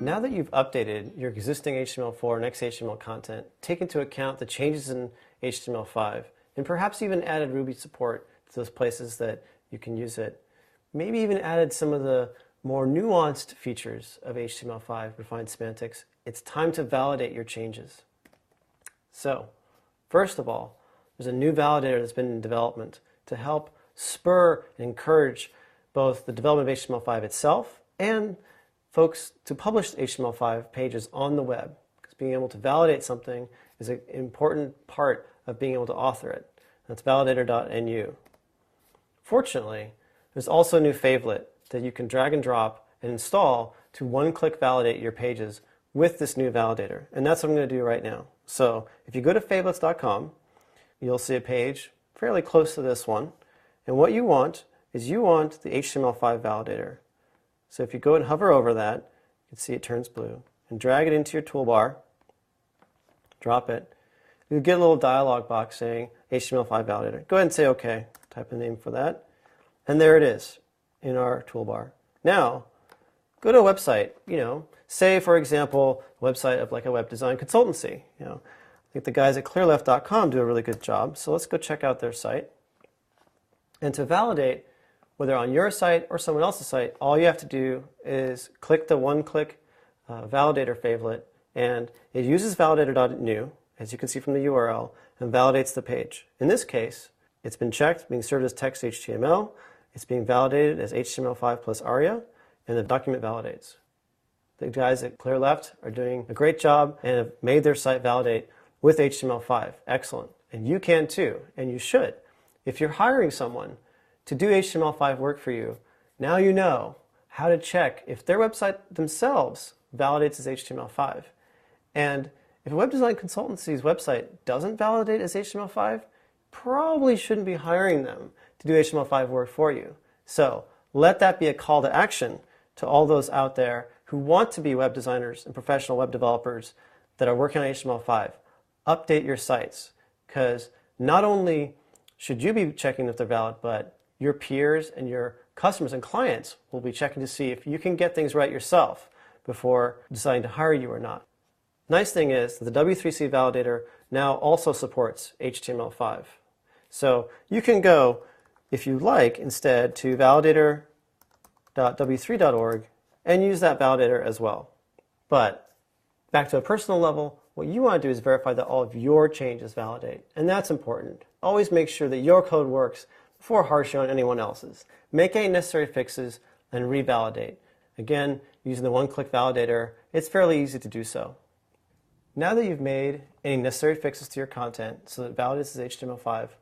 Now that you've updated your existing HTML4 and XHTML content, take into account the changes in HTML5, and perhaps even added Ruby support to those places that you can use it. Maybe even added some of the more nuanced features of HTML5, refined semantics. It's time to validate your changes. So, first of all, there's a new validator that's been in development to help spur and encourage both the development of HTML5 itself and folks to publish HTML5 pages on the web. Because being able to validate something is an important part of being able to author it. That's validator.nu. Fortunately, there's also a new favlet that you can drag and drop and install to one-click validate your pages with this new validator. And that's what I'm going to do right now. So if you go to favlets.com, you'll see a page fairly close to this one. And what you want is you want the HTML5 validator. So if you go and hover over that, you can see it turns blue, and drag it into your toolbar, drop it, you'll get a little dialog box saying HTML5 validator. Go ahead and say OK, type a name for that, and there it is in our toolbar. Now, go to a website, say for example, a website of like a web design consultancy. I think the guys at clearleft.com do a really good job, so let's go check out their site. And to validate, whether on your site or someone else's site, all you have to do is click the one-click validator favlet, and it uses validator.nu, as you can see from the URL, and validates the page. In this case, it's been checked, being served as text HTML, it's being validated as HTML5 plus ARIA, and the document validates. The guys at ClearLeft are doing a great job and have made their site validate with HTML5. Excellent. And you can too, and you should. If you're hiring someone to do HTML5 work for you, now you know how to check if their website themselves validates as HTML5. And if a web design consultancy's website doesn't validate as HTML5, probably shouldn't be hiring them to do HTML5 work for you. So let that be a call to action to all those out there who want to be web designers and professional web developers that are working on HTML5. Update your sites, because not only should you be checking if they're valid, but your peers and your customers and clients will be checking to see if you can get things right yourself before deciding to hire you or not. Nice thing is that the W3C validator now also supports HTML5. So you can go, if you like, instead to validator.w3.org and use that validator as well. But back to a personal level, what you want to do is verify that all of your changes validate. And that's important. Always make sure that your code works before harshing on anyone else's. Make any necessary fixes and revalidate. Again, using the one-click validator, it's fairly easy to do so. Now that you've made any necessary fixes to your content so that it validates as HTML5,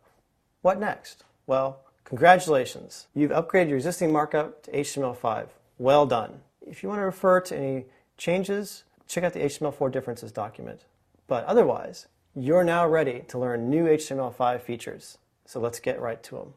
what next? Well, congratulations. You've upgraded your existing markup to HTML5. Well done. If you want to refer to any changes, check out the HTML4 differences document. But otherwise, you're now ready to learn new HTML5 features. So let's get right to them.